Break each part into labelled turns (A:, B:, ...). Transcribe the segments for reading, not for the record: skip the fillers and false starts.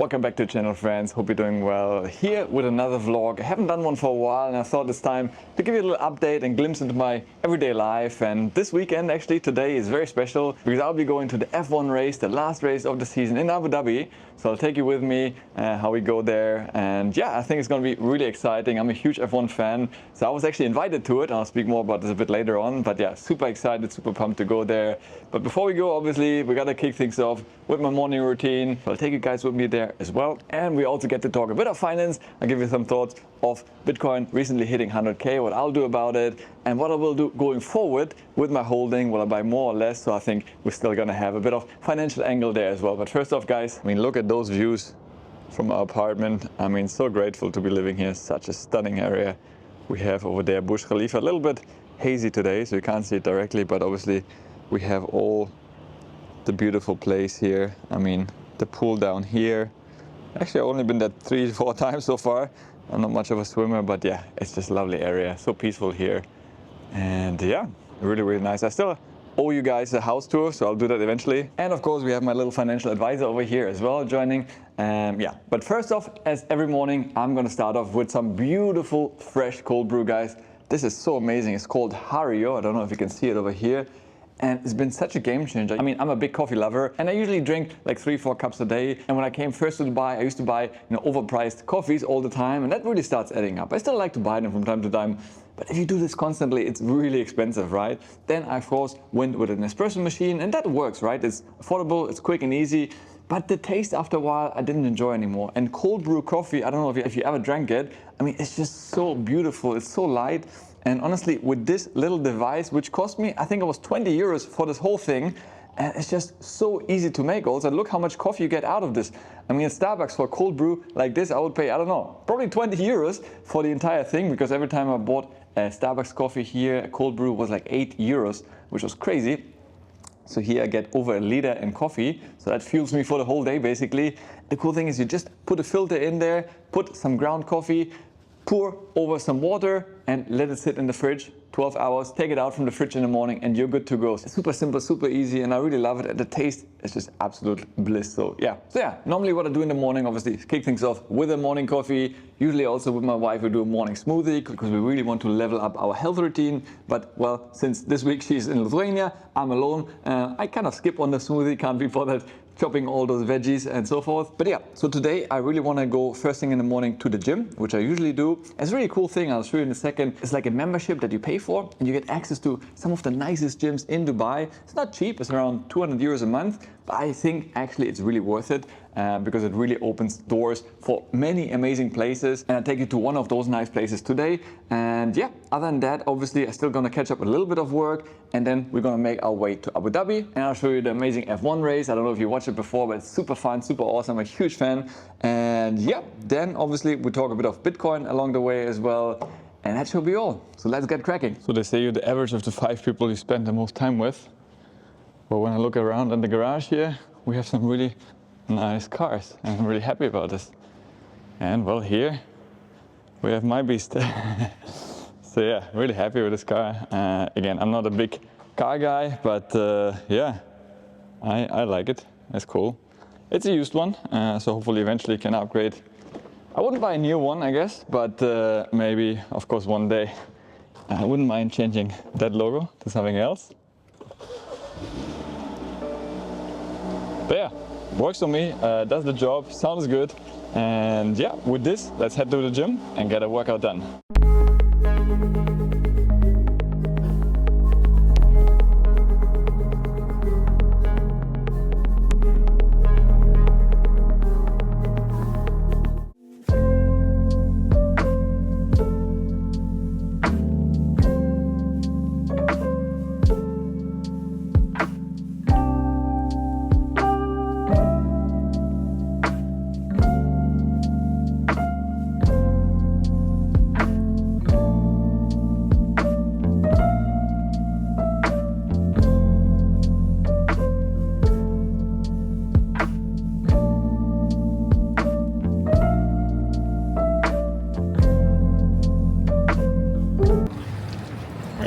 A: Welcome back to the channel, friends. Hope you're doing well. Here with another vlog. I haven't done one for a while and I thought it's time to give you a little update and glimpse into my everyday life. And this weekend, actually today, is very special because I'll be going to the F1 race, the last race of the season in Abu Dhabi. So I'll take you with me how we go there. And yeah, I think it's going to be really exciting. I'm a huge F1 fan, so I was actually invited to it. I'll speak more about this a bit later on. But yeah, super excited, super pumped to go there. But before we go, obviously, we got to kick things off with my morning routine. So I'll take you guys with me there as well. And we also get to talk a bit of finance. I'll give you some thoughts of Bitcoin recently hitting 100K, what I'll do about it, and what I will do going forward with my holding. Will I buy more or less? So I think we're still going to have a bit of financial angle there as well. But first off, guys, I mean, look at those views from our apartment. I mean, so grateful to be living here. Such a stunning area we have over there. Burj Khalifa, a little bit hazy today, so you can't see it directly, but obviously we have all the beautiful place here. I mean, the pool down here. Actually, I've only been there 3-4 times so far. I'm not much of a swimmer, but yeah, it's just a lovely area. So peaceful here. And yeah, really, really nice. I still owe you guys a house tour, so I'll do that eventually. And of course, we have my little financial advisor over here as well joining. Yeah, but first off, as every morning, I'm gonna start off with some beautiful, fresh cold brew, guys. This is so amazing. It's called Hario. I don't know if you can see it over here. And it's been such a game changer. I mean, I'm a big coffee lover and I usually drink like 3-4 cups a day. And when I came first to Dubai, I used to buy overpriced coffees all the time, and that really starts adding up. I still like to buy them from time to time, but if you do this constantly, it's really expensive, right? Then I, of course, went with an espresso machine, and that works, right? It's affordable, it's quick and easy, but the taste after a while, I didn't enjoy anymore. And cold brew coffee, I don't know if you ever drank it. I mean, it's just so beautiful. It's so light. And honestly, with this little device, which cost me, I think it was 20 euros for this whole thing, and it's just so easy to make also. Look how much coffee you get out of this. I mean, at Starbucks for a cold brew like this, I would pay, I don't know, probably 20 euros for the entire thing, because every time I bought a Starbucks coffee here, a cold brew was like 8 euros, which was crazy. So here I get over a liter in coffee, so that fuels me for the whole day basically. The cool thing is you just put a filter in there, put some ground coffee, pour over some water and let it sit in the fridge 12 hours, take it out from the fridge in the morning and you're good to go. It's super simple, super easy, and I really love it. And the taste is just absolute bliss. So yeah, normally what I do in the morning, obviously kick things off with a morning coffee. Usually also with my wife we do a morning smoothie because we really want to level up our health routine. But well, since this week she's in Lithuania, I'm alone, I kind of skip on the smoothie, can't be bothered chopping all those veggies and so forth. But yeah, so today I really want to go first thing in the morning to the gym, which I usually do. It's a really cool thing, I'll show you in a second. It's like a membership that you pay for and you get access to some of the nicest gyms in Dubai. It's not cheap, it's around 200 euros a month, but I think actually it's really worth it because it really opens doors for many amazing places. And I'll take you to one of those nice places today. And yeah, other than that, obviously I'm still gonna catch up a little bit of work, and then we're gonna make our way to Abu Dhabi and I'll show you the amazing F1 race. I don't know if you watched it before, but it's super fun, super awesome. I'm a huge fan. And yeah, then obviously we talk a bit of Bitcoin along the way as well. And that should be all. So let's get cracking. So they say you're the average of the 5 people you spend the most time with. But when I look around in the garage here, we have some really nice cars. And I'm really happy about this. And well, here we have my beast. So yeah, really happy with this car. Again, I'm not a big car guy, but yeah, I like it. It's cool. It's a used one, so hopefully eventually can upgrade. I wouldn't buy a new one, I guess, but maybe, of course, one day I wouldn't mind changing that logo to something else. But yeah, works for me, does the job, sounds good. And yeah, with this, let's head to the gym and get a workout done.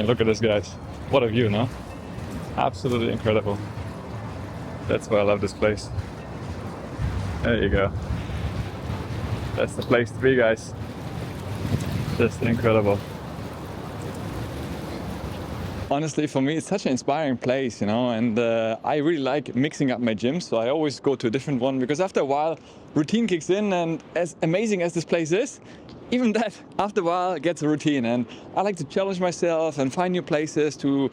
A: Look at this, guys. What a view, no? Absolutely incredible. That's why I love this place. There you go. That's the place to be, guys. Just incredible. Honestly, for me, it's such an inspiring place, you know, and I really like mixing up my gyms. So I always go to a different one because after a while, routine kicks in, and as amazing as this place is, even that after a while gets a routine. And I like to challenge myself and find new places to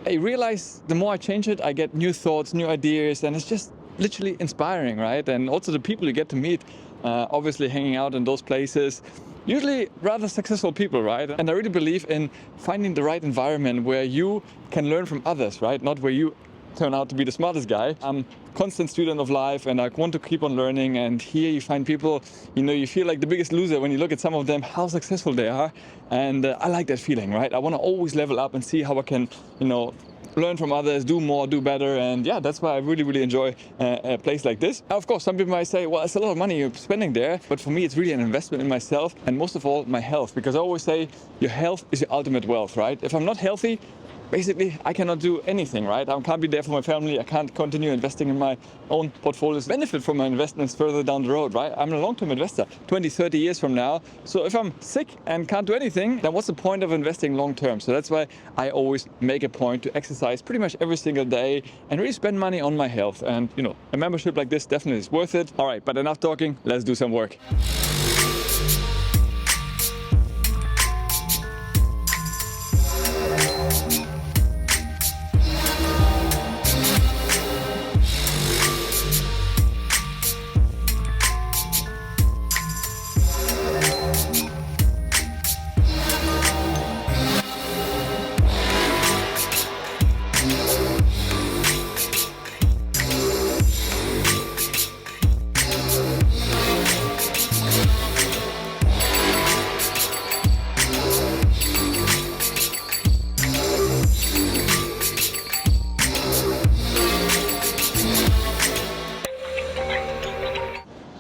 A: realize the more I change it, I get new thoughts, new ideas, and it's just literally inspiring, right? And also the people you get to meet, obviously hanging out in those places, usually rather successful people, right? And I really believe in finding the right environment where you can learn from others, right? Not where you turn out to be the smartest guy. I'm a constant student of life and I want to keep on learning. And here you find people, you know, you feel like the biggest loser when you look at some of them, how successful they are. And I like that feeling, right? I want to always level up and see how I can, you know, learn from others, do more, do better. And yeah, that's why I really enjoy a place like this. Of course, some people might say, well, it's a lot of money you're spending there, but for me it's really an investment in myself and most of all my health, because I always say your health is your ultimate wealth, right? If I'm not healthy, basically I cannot do anything, right? I can't be there for my family, I can't continue investing in my own portfolios, benefit from my investments further down the road, right? I'm a long-term investor, 20, 30 years from now. So if I'm sick and can't do anything, then what's the point of investing long-term? So that's why I always make a point to exercise pretty much every single day and really spend money on my health. And you know, a membership like this definitely is worth it. All right, but enough talking, let's do some work.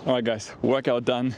A: Alright guys, workout done.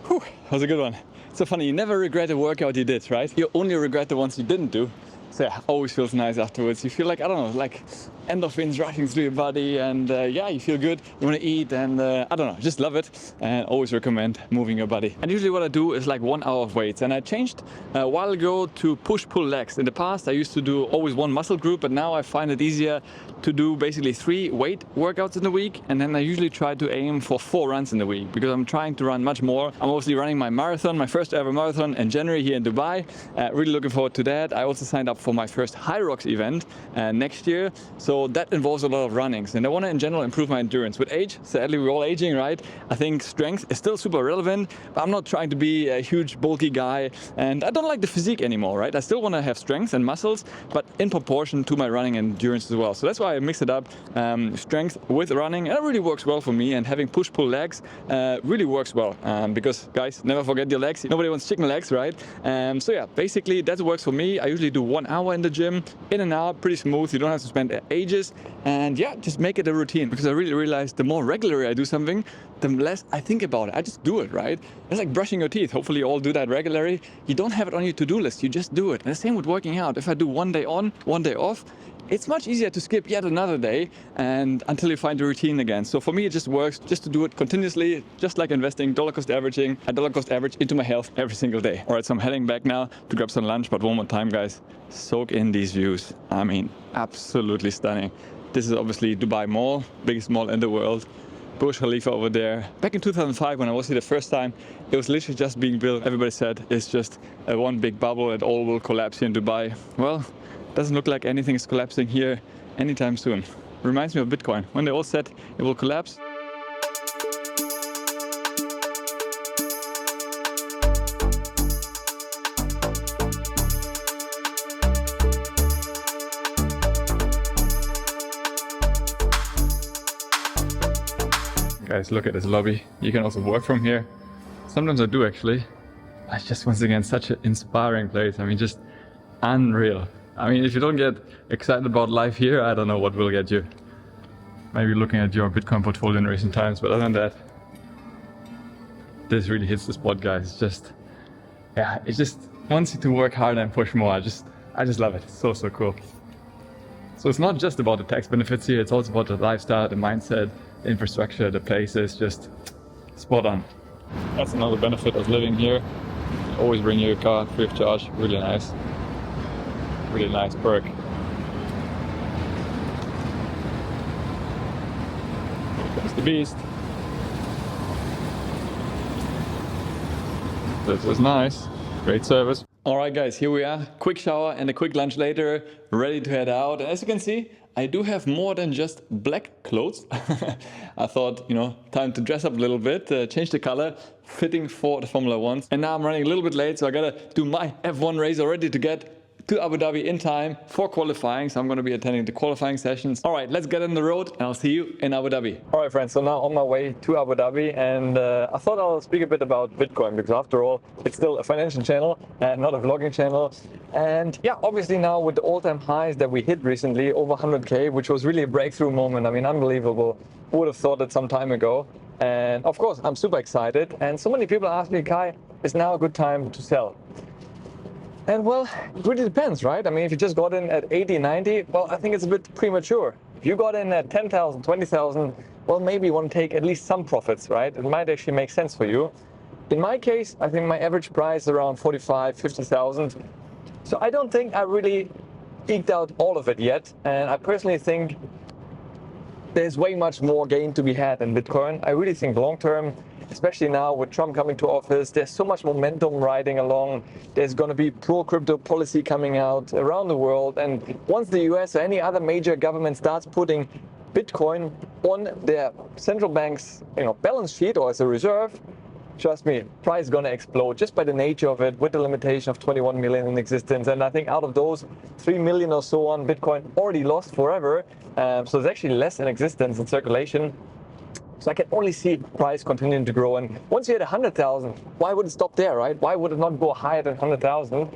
A: Whew, that was a good one. It's so funny, you never regret a workout you did, right? You only regret the ones you didn't do. So yeah, always feels nice afterwards. You feel like, I don't know, like endorphins rushing through your body, and yeah, you feel good, you want to eat, and I don't know, just love it. And always recommend moving your body. And usually what I do is like 1 hour of weights, and I changed a while ago to push-pull legs. In the past I used to do always one muscle group, but now I find it easier to do basically 3 weight workouts in the week, and then I usually try to aim for 4 runs in the week because I'm trying to run much more. I'm obviously running my marathon, my first ever marathon in January here in Dubai. Really looking forward to that. I also signed up for my first High Rocks event next year, so that involves a lot of runnings, and I want to in general improve my endurance. With age, sadly we're all aging, right? I think strength is still super relevant, but I'm not trying to be a huge bulky guy, and I don't like the physique anymore, right? I still want to have strength and muscles, but in proportion to my running endurance as well. So that's why I mix it up, strength with running, and it really works well for me. And having push-pull legs really works well, because guys, never forget your legs. Nobody wants chicken legs, right? So yeah, basically that works for me. I usually do 1 hour in the gym, in and out, pretty smooth. You don't have to spend ages, and yeah, just make it a routine, because I really realized the more regularly I do something, the less I think about it. I just do it, right? It's like brushing your teeth. Hopefully you all do that regularly. You don't have it on your to-do list, you just do it. And the same with working out. If I do 1 day on, 1 day off, it's much easier to skip yet another day and until you find the routine again. So for me, it just works just to do it continuously, just like investing, dollar cost averaging, a dollar cost average into my health every single day. All right, so I'm heading back now to grab some lunch, but one more time, guys, soak in these views. I mean, absolutely stunning. This is obviously Dubai Mall, biggest mall in the world. Burj Khalifa over there. Back in 2005, when I was here the first time, it was literally just being built. Everybody said it's just one big bubble, it all will collapse here in Dubai. Well, doesn't look like anything is collapsing here anytime soon. Reminds me of Bitcoin, when they all said it will collapse. Guys, look at this lobby. You can also work from here. Sometimes I do actually. It's just once again such an inspiring place. I mean, just unreal. I mean, if you don't get excited about life here, I don't know what will get you. Maybe looking at your Bitcoin portfolio in recent times, but other than that, this really hits the spot, guys. It's just, yeah, it just wants you to work harder and push more. I just love it. It's so cool. So it's not just about the tax benefits here, it's also about the lifestyle, the mindset, the infrastructure, the places, just spot on. That's another benefit of living here. Always bring your car free of charge. Really nice. Really nice perk. That's the beast. This is nice. Great service. Alright guys, here we are. Quick shower and a quick lunch later. Ready to head out. And as you can see, I do have more than just black clothes. I thought, time to dress up a little bit, change the color, fitting for the Formula 1s. And now I'm running a little bit late, so I gotta do my F1 race already to get to Abu Dhabi in time for qualifying. So I'm going to be attending the qualifying sessions. All right, let's get on the road and I'll see you in Abu Dhabi. All right, friends, so now on my way to Abu Dhabi, and I thought I'll speak a bit about Bitcoin because after all, it's still a financial channel and not a vlogging channel. And yeah, obviously now with the all-time highs that we hit recently, over 100K, which was really a breakthrough moment. I mean, unbelievable. Who would have thought it some time ago? And of course, I'm super excited. And so many people ask me, Kai, is now a good time to sell? And well, it really depends, right? I mean, if you just got in at 80, 90, well, I think it's a bit premature. If you got in at 10,000, 20,000, well, maybe you want to take at least some profits, right? It might actually make sense for you. In my case, I think my average price is around 45, 50,000. So I don't think I really eked out all of it yet. And I personally think there's way much more gain to be had in Bitcoin. I really think long term, especially now with Trump coming to office, there's so much momentum riding along. There's going to be pro-crypto policy coming out around the world. And once the US or any other major government starts putting Bitcoin on their central bank's balance sheet or as a reserve, trust me, price is going to explode just by the nature of it, with the limitation of 21 million in existence. And I think out of those, 3 million or so on Bitcoin already lost forever. So there's actually less in existence in circulation. So I can only see price continuing to grow. And once you hit 100,000, why would it stop there, right? Why would it not go higher than 100,000?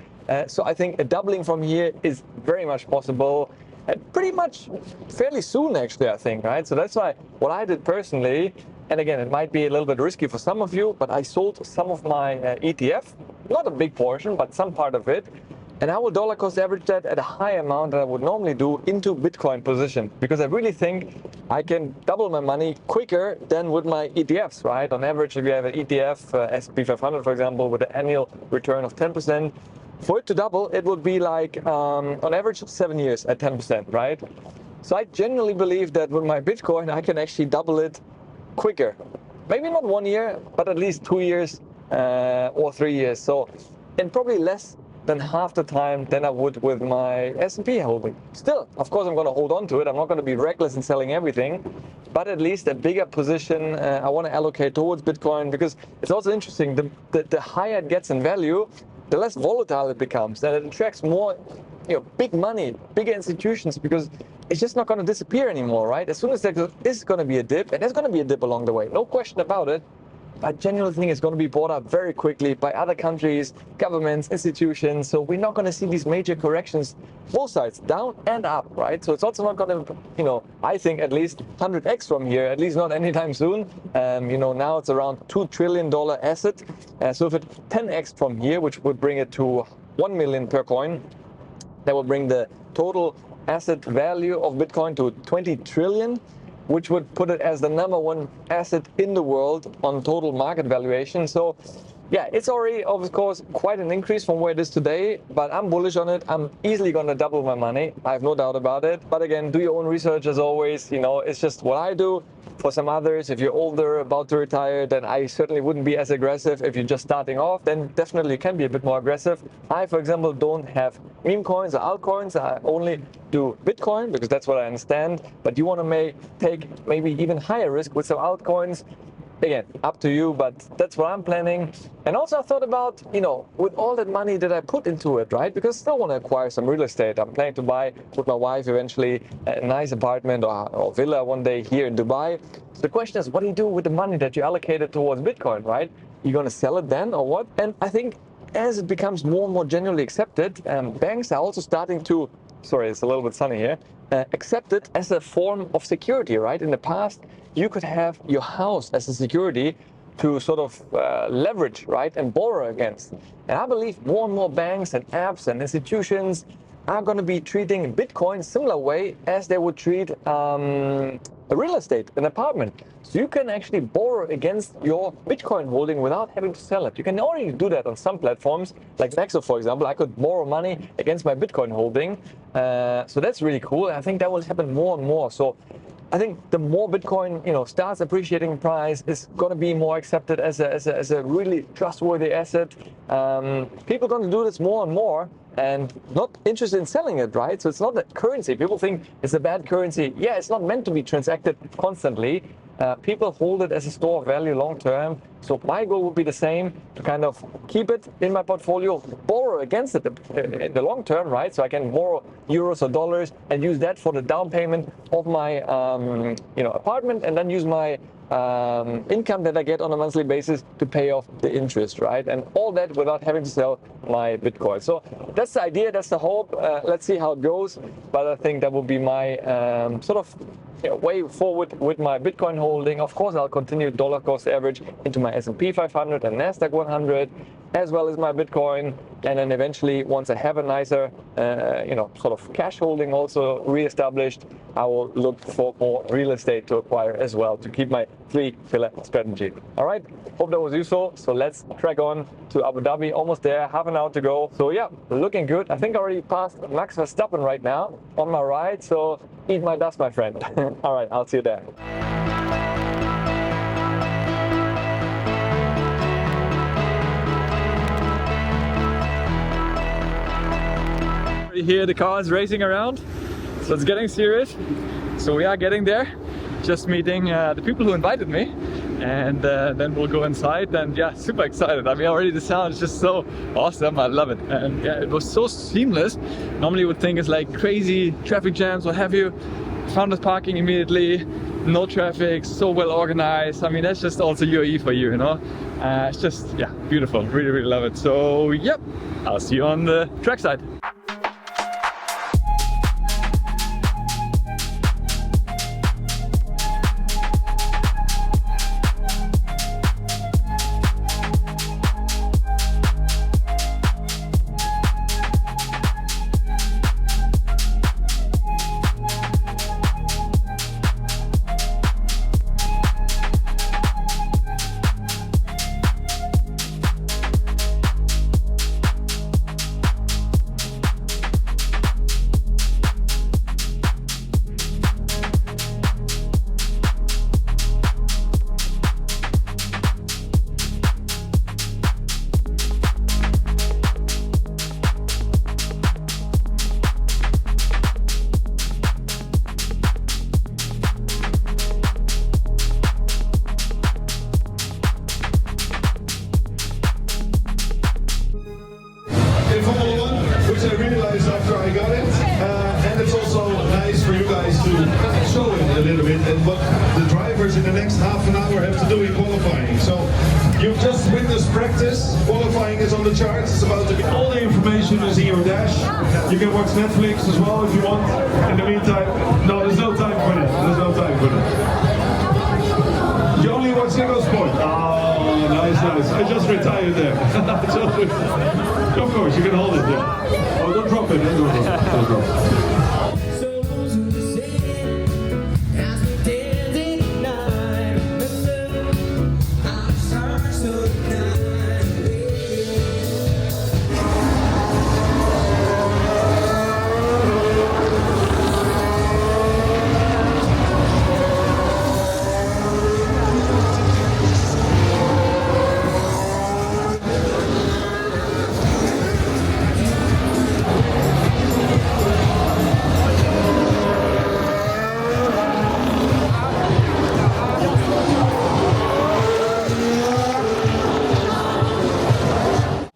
A: So I think a doubling from here is very much possible. And pretty much fairly soon, actually, I think, right? So that's why what I did personally, and again, it might be a little bit risky for some of you, but I sold some of my ETF, not a big portion, but some part of it. And I will dollar cost average that at a high amount that I would normally do into Bitcoin position, because I really think I can double my money quicker than with my ETFs, right? On average, if you have an ETF, S&P 500, for example, with an annual return of 10%, for it to double, it would be like, on average, 7 years at 10%, right? So I genuinely believe that with my Bitcoin, I can actually double it quicker. Maybe not 1 year, but at least 2 years or 3 years. So, and probably less than half the time than I would with my S&P holding. Still, of course, I'm going to hold on to it. I'm not going to be reckless in selling everything, but at least a bigger position I want to allocate towards Bitcoin, because it's also interesting. The higher it gets in value, the less volatile it becomes, and it attracts more, big money, bigger institutions, because it's just not going to disappear anymore, right? As soon as there is going to be a dip, and there's going to be a dip along the way, no question about it. I genuinely think it's going to be bought up very quickly by other countries, governments, institutions. So we're not going to see these major corrections, both sides, down and up, right? So it's also not going to, I think at least 100x from here, at least not anytime soon. Now it's around $2 trillion asset. So if it 10x from here, which would bring it to 1 million per coin, that would bring the total asset value of Bitcoin to 20 trillion. Which would put it as the #1 asset in the world on total market valuation. So yeah, it's already, of course, quite an increase from where it is today, but I'm bullish on it. I'm easily going to double my money. I have no doubt about it. But again, do your own research as always. It's just what I do. For some others, if you're older, about to retire, then I certainly wouldn't be as aggressive. If you're just starting off, then definitely you can be a bit more aggressive. I, for example, don't have meme coins or altcoins. I only do Bitcoin because that's what I understand. But you want to take maybe even higher risk with some altcoins. Again, up to you, but that's what I'm planning. And also I thought about, with all that money that I put into it, right? Because I still want to acquire some real estate. I'm planning to buy with my wife eventually a nice apartment or villa one day here in Dubai. So the question is, what do you do with the money that you allocated towards Bitcoin, right? You're going to sell it then or what? And I think as it becomes more and more generally accepted, banks are also starting to, sorry, it's a little bit sunny here, accept it as a form of security, right? In the past, you could have your house as a security to sort of leverage, right, and borrow against. And I believe more and more banks and apps and institutions are going to be treating Bitcoin similar way as they would treat a real estate, an apartment. So you can actually borrow against your Bitcoin holding without having to sell it. You can already do that on some platforms, like Nexo, for example. I could borrow money against my Bitcoin holding. So that's really cool. I think that will happen more and more. So I think the more Bitcoin, starts appreciating in price, is going to be more accepted as a really trustworthy asset. People are going to do this more and more, and not interested in selling it, right? So it's not that currency. People think it's a bad currency. Yeah, it's not meant to be transacted constantly. People hold it as a store of value long term. So my goal would be the same, to kind of keep it in my portfolio, borrow against it in the long term, right? So I can borrow euros or dollars and use that for the down payment of my apartment, and then use my income that I get on a monthly basis to pay off the interest, right? And all that without having to sell my Bitcoin. So that's the idea, that's the hope. Let's see how it goes. But I think that will be my sort of way forward with my Bitcoin holding. Of course, I'll continue dollar cost average into my S&P 500 and NASDAQ 100, as well as my Bitcoin. And then eventually, once I have a nicer, sort of cash holding also reestablished, I will look for more real estate to acquire as well, to keep my 3-pillar strategy. All right, hope that was useful. So let's track on to Abu Dhabi. Almost there, half an hour to go. So yeah, looking good. I think I already passed Max Verstappen right now on my right. So eat my dust, my friend. All right, I'll see you there. Here the car is racing around, so it's getting serious. So we are getting there, just meeting the people who invited me, and then we'll go inside. And yeah, super excited. I mean, already the sound is just so awesome. I love it. And yeah, it was so seamless. Normally you would think it's like crazy traffic jams, what have you. Found us parking immediately, no traffic, so well organized. I mean, that's just also UAE for you, It's just, yeah, beautiful. Really, really love it. So yep, I'll see you on the trackside.
B: I realized after I got it, and it's also nice for you guys to show it a little bit and what the drivers in the next half an hour have to do in qualifying. So you've just witnessed practice. Qualifying is on the charts. It's about to be. All the information is in your dash. You can watch Netflix as well if you want. In the meantime, no, there's no time for that. There's no time for that. You only watch single sport. Oh, nice, nice. I just retired there. Of course, you can hold it there. Oh, don't drop it. Don't drop it. Don't drop it.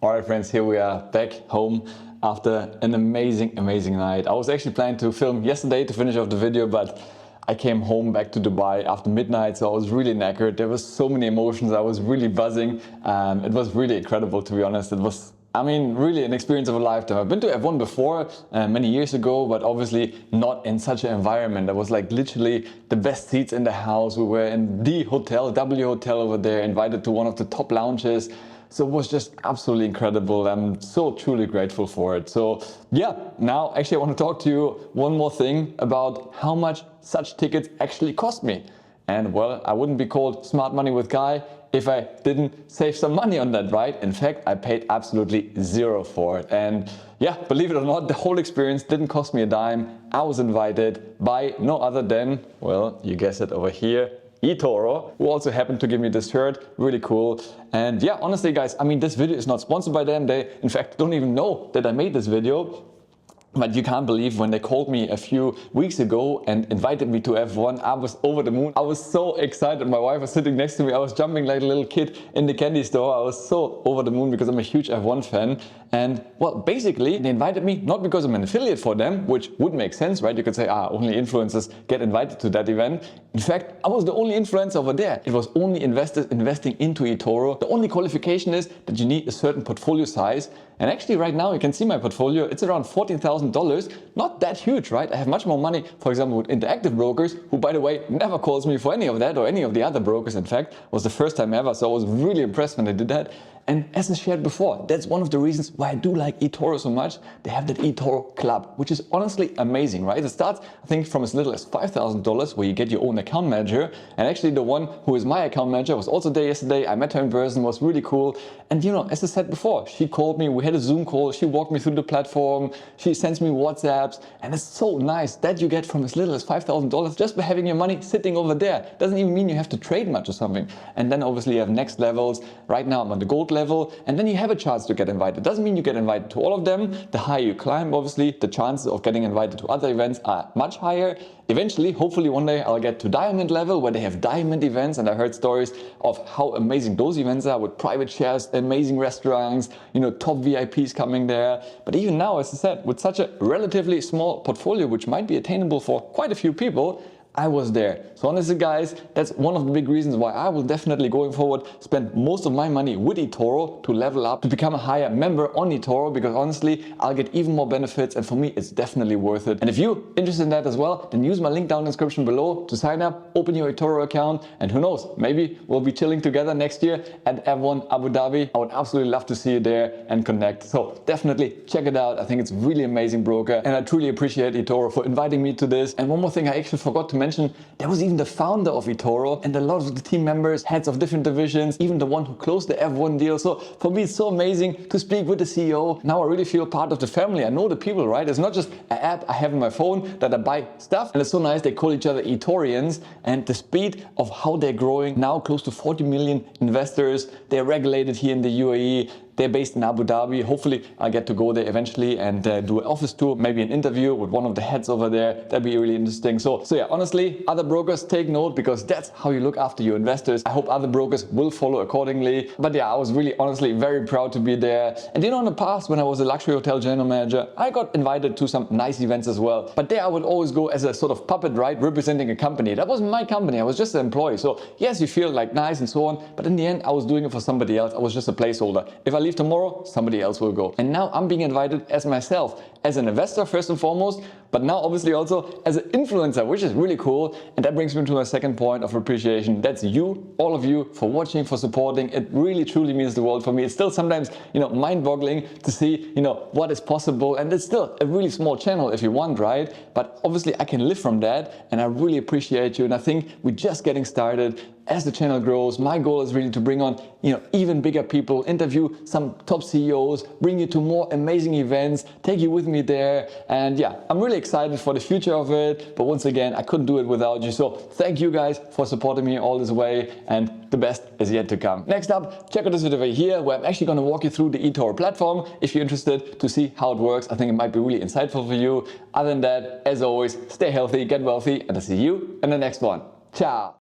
A: Alright friends, here we are back home after an amazing night. I was actually planning to film yesterday to finish off the video, but I came home back to Dubai after midnight, so I was really knackered. There was so many emotions, I was really buzzing. It was really incredible, to be honest. It was I mean, really an experience of a lifetime. I've been to F1 before, many years ago, but obviously not in such an environment. There was like literally the best seats in the house. We were in the hotel, W Hotel over there, invited to one of the top lounges. So it was just absolutely incredible. I'm so truly grateful for it. So yeah, now actually I want to talk to you one more thing about how much such tickets actually cost me. And well, I wouldn't be called smart money with Guy if I didn't save some money on that, right? In fact, I paid absolutely zero for it. And yeah, believe it or not, the whole experience didn't cost me a dime. I was invited by no other than, well, you guessed it over here, eToro, who also happened to give me this shirt. Really cool. And yeah, honestly guys, I mean, this video is not sponsored by them. They in fact don't even know that I made this video. But you can't believe when they called me a few weeks ago and invited me to F1, I was over the moon. I was so excited. My wife was sitting next to me. I was jumping like a little kid in the candy store. I was so over the moon because I'm a huge F1 fan. And well, basically they invited me not because I'm an affiliate for them, which would make sense, right? You could say, only influencers get invited to that event. In fact, I was the only influencer over there. It was only investors investing into eToro. The only qualification is that you need a certain portfolio size. And actually right now you can see my portfolio, it's around $14,000. Not that huge, right? I have much more money, for example, with interactive brokers, who by the way, never calls me for any of that or any of the other brokers. In fact, it was the first time ever. So I was really impressed when they did that. And as I shared before, that's one of the reasons why I do like eToro so much. They have that eToro club, which is honestly amazing, right? It starts, I think, from as little as $5,000 where you get your own account manager. And actually the one who is my account manager was also there yesterday. I met her in person, was really cool. And you know, as I said before, she called me, we had a Zoom call, she walked me through the platform, she sends me WhatsApps. And it's so nice that you get from as little as $5,000 just by having your money sitting over there. Doesn't even mean you have to trade much or something. And then obviously you have next levels. Right now I'm on the gold level, and then you have a chance to get invited. Doesn't mean you get invited to all of them. The higher you climb, obviously, the chances of getting invited to other events are much higher. Eventually, hopefully one day I'll get to diamond level where they have diamond events, and I heard stories of how amazing those events are with private shares, amazing restaurants, you know, top VIPs coming there. But even now, as I said, with such a relatively small portfolio, which might be attainable for quite a few people, I was there. So honestly guys, that's one of the big reasons why I will definitely going forward spend most of my money with eToro to level up, to become a higher member on eToro, because honestly I'll get even more benefits, and for me it's definitely worth it. And if you're interested in that as well, then use my link down in the description below to sign up, open your eToro account, and who knows, maybe we'll be chilling together next year at F1 Abu Dhabi. I would absolutely love to see you there and connect. So definitely check it out. I think it's really amazing broker, and I truly appreciate eToro for inviting me to this. And one more thing I actually forgot to mention, there was even the founder of eToro and a lot of the team members, heads of different divisions, even the one who closed the F1 deal. So for me, it's so amazing to speak with the CEO. Now I really feel part of the family. I know the people, right? It's not just an app I have on my phone that I buy stuff. And it's so nice they call each other eTorians, and the speed of how they're growing, now close to 40 million investors. They're regulated here in the UAE. They're based in Abu Dhabi. Hopefully I get to go there eventually and do an office tour, maybe an interview with one of the heads over there. That'd be really interesting. So yeah, honestly, other brokers, take note, because that's how you look after your investors. I hope other brokers will follow accordingly. But yeah, I was really honestly very proud to be there. And you know, in the past when I was a luxury hotel general manager, I got invited to some nice events as well. But there I would always go as a sort of puppet, right? Representing a company. That wasn't my company. I was just an employee. So yes, you feel like nice and so on. But in the end, I was doing it for somebody else. I was just a placeholder. If I leave tomorrow, somebody else will go. And now I'm being invited as myself, as an investor first and foremost, but now obviously also as an influencer, which is really cool. And that brings me to my second point of appreciation. That's you, all of you, for watching, for supporting. It really truly means the world for me. It's still sometimes, you know, mind-boggling to see, you know, what is possible. And it's still a really small channel if you want, right? But obviously I can live from that, and I really appreciate you. And I think we're just getting started. As the channel grows, my goal is really to bring on, you know, even bigger people, interview some top CEOs, bring you to more amazing events, take you with me there. And yeah, I'm really excited for the future of it. But once again, I couldn't do it without you. So thank you guys for supporting me all this way, and the best is yet to come. Next up, check out this video right here, where I'm actually going to walk you through the eToro platform if you're interested to see how it works. I think it might be really insightful for you. Other than that, as always, stay healthy, get wealthy, and I'll see you in the next one. Ciao.